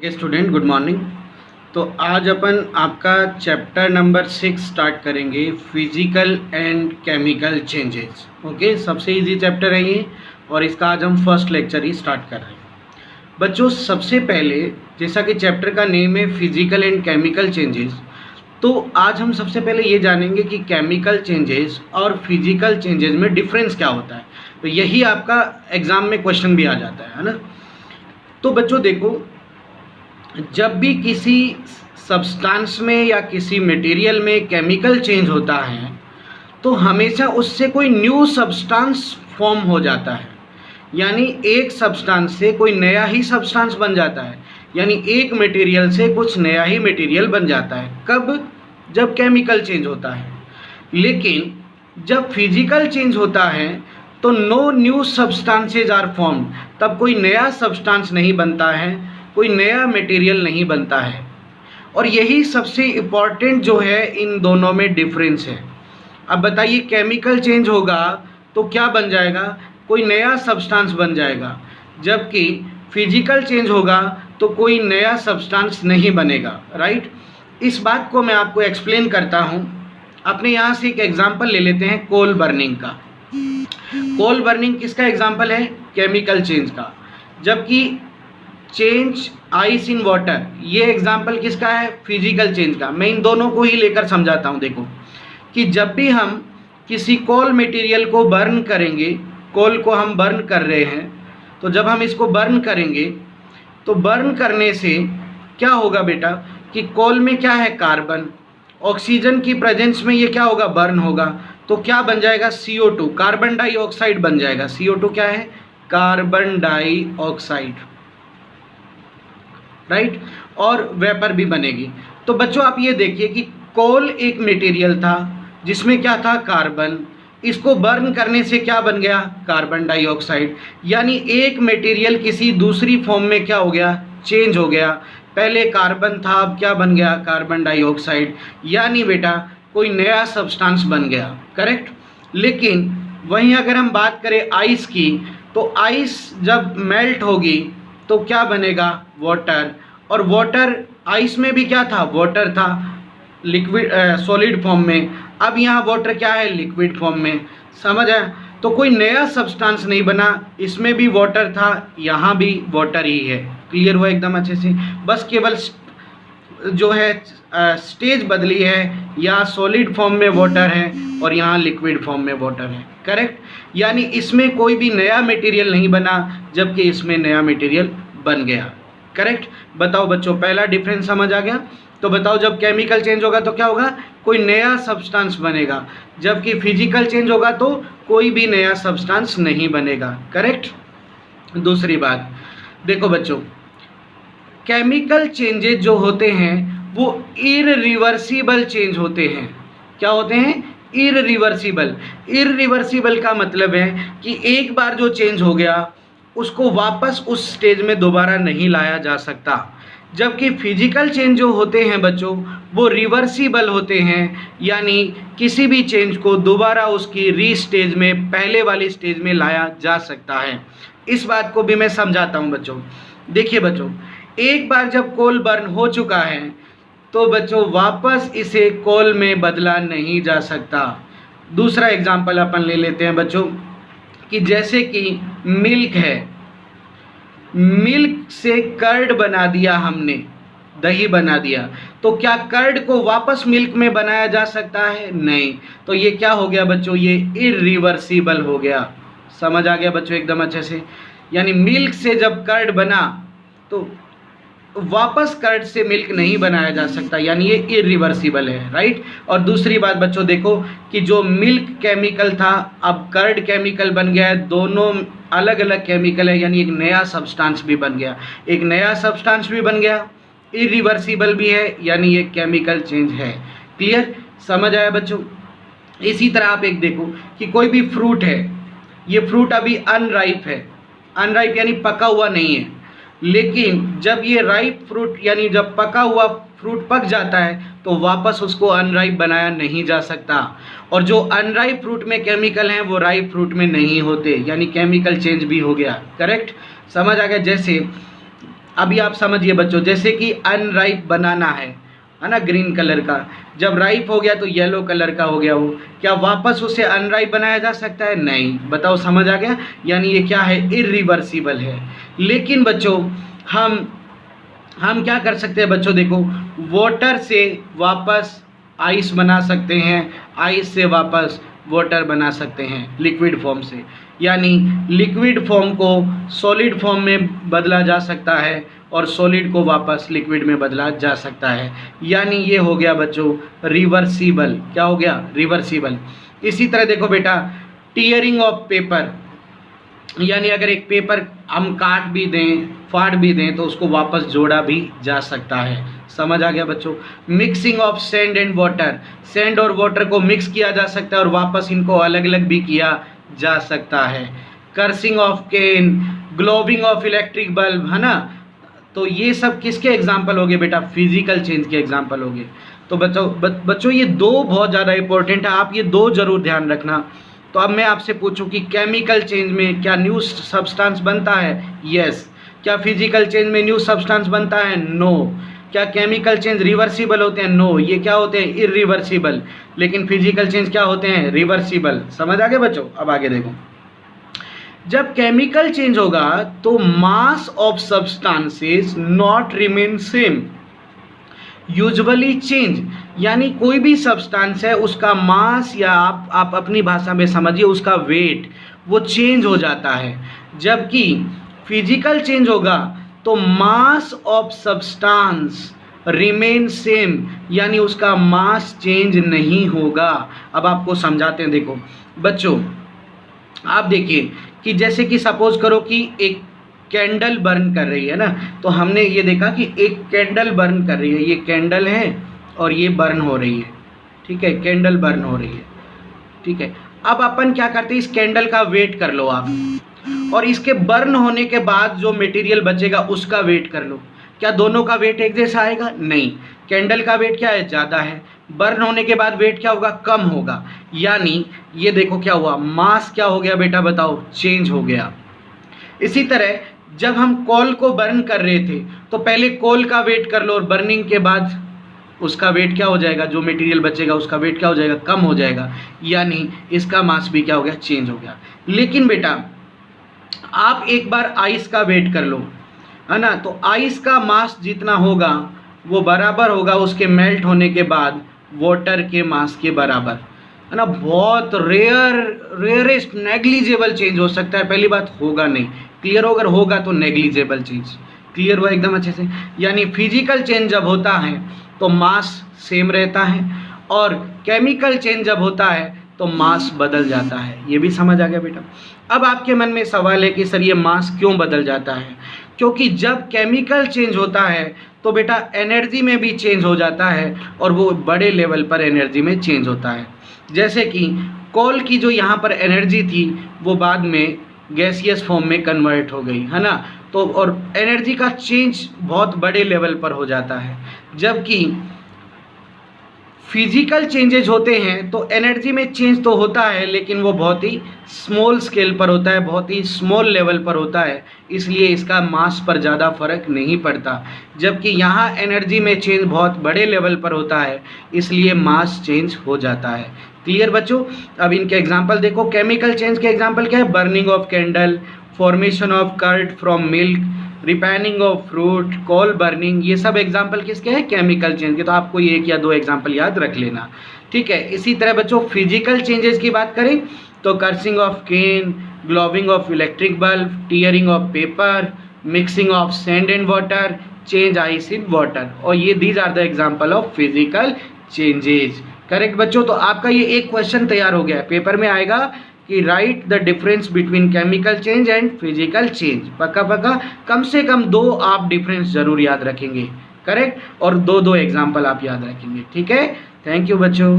Student good morning. तो आज अपन आपका चैप्टर नंबर 6 स्टार्ट करेंगे, physical and chemical changes. Okay, सबसे इजी चैप्टर है ये और इसका आज हम फर्स्ट लेक्चर ही स्टार्ट कर रहे हैं। बच्चों, सबसे पहले जैसा कि चैप्टर का नेम है फिजिकल एंड केमिकल चेंजेस, तो आज हम सबसे पहले ये जानेंगे कि केमिकल चेंजेस और फिजिकल चेंजेस में डिफरेंस क्या होता है। तो यही आपका एग्ज़ाम में क्वेश्चन भी आ जाता है ना। तो बच्चों देखो, जब भी किसी सब्सटेंस में या किसी मटेरियल में केमिकल चेंज होता है तो हमेशा उससे कोई न्यू सब्सटेंस फॉर्म हो जाता है, यानी एक सब्सटेंस से कोई नया ही सब्सटेंस बन जाता है, यानी एक मटेरियल से कुछ नया ही मटेरियल बन जाता है। कब? जब केमिकल चेंज होता है। लेकिन जब फिजिकल चेंज होता है तो no new substances are form, तब कोई नया सब्सटेंस नहीं बनता है, कोई नया मटेरियल नहीं बनता है। और यही सबसे इम्पॉर्टेंट जो है इन दोनों में डिफरेंस है। अब बताइए, केमिकल चेंज होगा तो क्या बन जाएगा? कोई नया सब्सटेंस बन जाएगा, जबकि फिजिकल चेंज होगा तो कोई नया सब्सटेंस नहीं बनेगा। राइट, इस बात को मैं आपको एक्सप्लेन करता हूँ। अपने यहाँ से एक एग्जांपल ले लेते हैं कोल बर्निंग का। कोल बर्निंग किसका एग्जांपल है? केमिकल चेंज का। जबकि चेंज आइस इन वाटर, ये एग्जाम्पल किसका है? फिजिकल चेंज का। मैं इन दोनों को ही लेकर समझाता हूँ। देखो कि जब भी हम किसी कोल मटेरियल को बर्न करेंगे, कोल को हम बर्न कर रहे हैं, तो जब हम इसको बर्न करेंगे तो बर्न करने से क्या होगा बेटा कि कोल में क्या है? कार्बन। ऑक्सीजन की प्रेजेंस में ये क्या होगा? बर्न होगा। तो क्या बन जाएगा? CO2, कार्बन डाइऑक्साइड बन जाएगा। CO2 क्या है? Carbon dioxide. राइट, और वेपर भी बनेगी। तो बच्चों आप ये देखिए कि कोल एक मटेरियल था जिसमें क्या था? कार्बन। इसको बर्न करने से क्या बन गया? Carbon dioxide. यानी एक मटेरियल किसी दूसरी फॉर्म में क्या हो गया? चेंज हो गया। पहले कार्बन था, अब क्या बन गया? Carbon dioxide. यानी बेटा कोई नया सब्सटेंस बन गया। करेक्ट। लेकिन वहीं अगर हम बात करें आइस की, तो आइस जब मेल्ट होगी तो क्या बनेगा? वाटर। और वाटर, आइस में भी क्या था? वाटर था, लिक्विड सॉलिड फॉर्म में। अब यहाँ वाटर क्या है? लिक्विड फॉर्म में। समझ आया? तो कोई नया सब्सटेंस नहीं बना, इसमें भी वाटर था, यहाँ भी वाटर ही है। क्लियर हुआ एकदम अच्छे से? बस केवल जो है स्टेज बदली है, यहाँ सॉलिड फॉर्म में वाटर है और यहाँ लिक्विड फॉर्म में वाटर है। करेक्ट। यानी इसमें कोई भी नया मटेरियल नहीं बना, जबकि इसमें नया मटेरियल बन गया। करेक्ट। बताओ बच्चों, पहला डिफरेंस समझ आ गया? तो बताओ, जब केमिकल चेंज होगा तो क्या होगा? कोई नया सब्सटेंस बनेगा, जबकि फिजिकल चेंज होगा तो कोई भी नया सब्सटेंस नहीं बनेगा। करेक्ट। दूसरी बात देखो बच्चों, केमिकल चेंजेस जो होते हैं वो इररिवर्सिबल चेंज होते हैं। क्या होते हैं? इररिवर्सिबल। इररिवर्सिबल का मतलब है कि एक बार जो चेंज हो गया उसको वापस उस स्टेज में दोबारा नहीं लाया जा सकता। जबकि फिजिकल चेंज जो होते हैं बच्चों वो रिवर्सिबल होते हैं, यानी किसी भी चेंज को दोबारा उसकी रीस्टेज में, पहले वाली स्टेज में लाया जा सकता है। इस बात को भी मैं समझाता हूँ बच्चों। देखिए बच्चों, एक बार जब कोल बर्न हो चुका है तो बच्चों वापस इसे कोल में बदला नहीं जा सकता। दूसरा एग्जाम्पल अपन ले लेते हैं बच्चों कि जैसे कि मिल्क है, मिल्क से कर्ड बना दिया हमने, दही बना दिया, तो क्या कर्ड को वापस मिल्क में बनाया जा सकता है? नहीं। तो ये क्या हो गया बच्चों? ये इरिवर्सिबल हो गया। समझ आ गया बच्चों एकदम अच्छे से? यानी मिल्क से जब कर्ड बना तो वापस कर्ड से मिल्क नहीं बनाया जा सकता, यानी ये इरिवर्सिबल है। राइट। और दूसरी बात बच्चों देखो कि जो मिल्क केमिकल था अब कर्ड केमिकल बन गया है, दोनों अलग अलग केमिकल है, यानी एक नया सब्सटेंस भी बन गया। एक नया सब्सटेंस भी बन गया, इरिवर्सिबल भी है, यानी ये केमिकल चेंज है। क्लियर? समझ आया बच्चों? इसी तरह आप एक देखो कि कोई भी फ्रूट है, ये फ्रूट अभी अनराइप है, अनराइप यानी पका हुआ नहीं है, लेकिन जब ये राइप फ्रूट यानी जब पका हुआ फ्रूट पक जाता है तो वापस उसको अनराइप बनाया नहीं जा सकता। और जो अनराइप फ्रूट में केमिकल हैं वो राइप फ्रूट में नहीं होते, यानी केमिकल चेंज भी हो गया। करेक्ट। समझ आ गया? जैसे अभी आप समझिए बच्चों, जैसे कि अनराइप बनाना है ना, ग्रीन कलर का, जब राइप हो गया तो येलो कलर का हो गया वो, क्या वापस उसे अनराइप बनाया जा सकता है? नहीं। बताओ, समझ आ गया? यानी ये क्या है? इरिवर्सिबल है। लेकिन बच्चों हम क्या कर सकते हैं बच्चों, देखो, वाटर से वापस आइस बना सकते हैं, आइस से वापस वाटर बना सकते हैं लिक्विड फॉर्म से, यानी लिक्विड फॉर्म को सॉलिड फॉर्म में बदला जा सकता है और सॉलिड को वापस लिक्विड में बदला जा सकता है। यानी ये हो गया बच्चों रिवर्सिबल। क्या हो गया? रिवर्सिबल। इसी तरह देखो बेटा, टीयरिंग ऑफ पेपर, यानी अगर एक पेपर हम काट भी दें, फाड़ भी दें, तो उसको वापस जोड़ा भी जा सकता है। समझ आ गया बच्चों? Mixing of sand and water, sand और वाटर को मिक्स किया जा सकता है और वापस इनको अलग अलग भी किया जा सकता है। Crushing of cane, glowing of electric bulb, है ना। तो ये सब किसके एग्जाम्पल हो गए बेटा? फिजिकल चेंज के एग्जाम्पल हो गए। तो बच्चों ये दो बहुत ज़्यादा इंपॉर्टेंट है, आप ये दो जरूर ध्यान रखना। तो अब मैं आपसे पूछूं कि केमिकल चेंज में क्या न्यू सब्सटेंस बनता है? यस। क्या फिजिकल चेंज में न्यू सब्सटेंस बनता है? नो। क्या केमिकल चेंज रिवर्सिबल होते हैं? नो। ये क्या होते हैं? इरिवर्सिबल। लेकिन फिजिकल चेंज क्या होते हैं? रिवर्सिबल। समझ आ गया बच्चों? अब आगे देखो, जब केमिकल चेंज होगा तो mass of substances not remain same, usually change, यानी कोई भी सब्सटेंस है उसका मास, या आप अपनी भाषा में समझिए उसका वेट, वो चेंज हो जाता है। जबकि फिजिकल चेंज होगा तो mass of substance remain same, यानी उसका मास चेंज नहीं होगा। अब आपको समझाते हैं। देखो बच्चों, आप देखिए कि जैसे कि सपोज करो कि एक कैंडल बर्न कर रही है ना, तो हमने ये देखा कि एक कैंडल बर्न कर रही है, ये कैंडल है और ये बर्न हो रही है, ठीक है, कैंडल बर्न हो रही है, ठीक है। अब अपन क्या करते हैं, इस कैंडल का वेट कर लो आप, और इसके बर्न होने के बाद जो मटेरियल बचेगा उसका वेट कर लो। क्या दोनों का वेट एक जैसा आएगा? नहीं। कैंडल का वेट क्या है? ज़्यादा है। बर्न होने के बाद वेट क्या होगा? कम होगा। यानी ये देखो क्या हुआ, मास क्या हो गया बेटा? बताओ, चेंज हो गया। इसी तरह जब हम कोल को बर्न कर रहे थे तो पहले कोल का वेट कर लो और बर्निंग के बाद उसका वेट क्या हो जाएगा? जो मटेरियल बचेगा उसका वेट क्या हो जाएगा? कम हो जाएगा। यानी इसका मास भी क्या हो गया? चेंज हो गया। लेकिन बेटा आप एक बार आइस का वेट कर लो, है ना, तो आइस का मास जितना होगा वो बराबर होगा उसके मेल्ट होने के बाद वाटर के मास के बराबर, है ना। बहुत रेयरेस्ट नेग्लिजिबल चेंज हो सकता है। पहली बात होगा नहीं, क्लियर, अगर होगा तो नेग्लिजिबल चेंज। क्लियर हुआ एकदम अच्छे से? यानी फिजिकल चेंज जब होता है तो मास सेम रहता है, और केमिकल चेंज जब होता है तो मास बदल जाता है। ये भी समझ आ गया बेटा? अब आपके मन में सवाल है कि सर ये मास क्यों बदल जाता है? क्योंकि जब केमिकल चेंज होता है तो बेटा एनर्जी में भी चेंज हो जाता है, और वो बड़े लेवल पर एनर्जी में चेंज होता है। जैसे कि कोल की जो यहाँ पर एनर्जी थी वो बाद में गैसियस फॉर्म में कन्वर्ट हो गई, है ना। तो और एनर्जी का चेंज बहुत बड़े लेवल पर हो जाता है। जबकि फिजिकल चेंजेज होते हैं तो एनर्जी में चेंज तो होता है, लेकिन वो बहुत ही स्मॉल स्केल पर होता है, बहुत ही स्मॉल लेवल पर होता है, इसलिए इसका मास पर ज़्यादा फर्क नहीं पड़ता। जबकि यहाँ एनर्जी में चेंज बहुत बड़े लेवल पर होता है, इसलिए मास चेंज हो जाता है। क्लियर बच्चों? अब इनके एग्जाम्पल देखो। केमिकल चेंज के एग्जाम्पल क्या है? Burning of candle, formation of curd from milk, ripening of fruit, coal burning, ये सब एग्जाम्पल किसके हैं? केमिकल चेंज के। तो आपको ये एक या दो एग्जाम्पल याद रख लेना, ठीक है। इसी तरह बच्चों फिजिकल चेंजेस की बात करें तो crushing of cane, glowing of electric bulb, tearing of paper, mixing of sand and water, change ice in water, और ये these are the example of physical changes. Correct बच्चों? तो आपका ये एक क्वेश्चन तैयार हो गया है, पेपर में आएगा कि right the difference between chemical change and physical change. पक्का पक्का कम से कम दो आप डिफरेंस जरूर याद रखेंगे, करेक्ट, और दो एग्जाम्पल आप याद रखेंगे, ठीक है। थैंक यू बच्चों।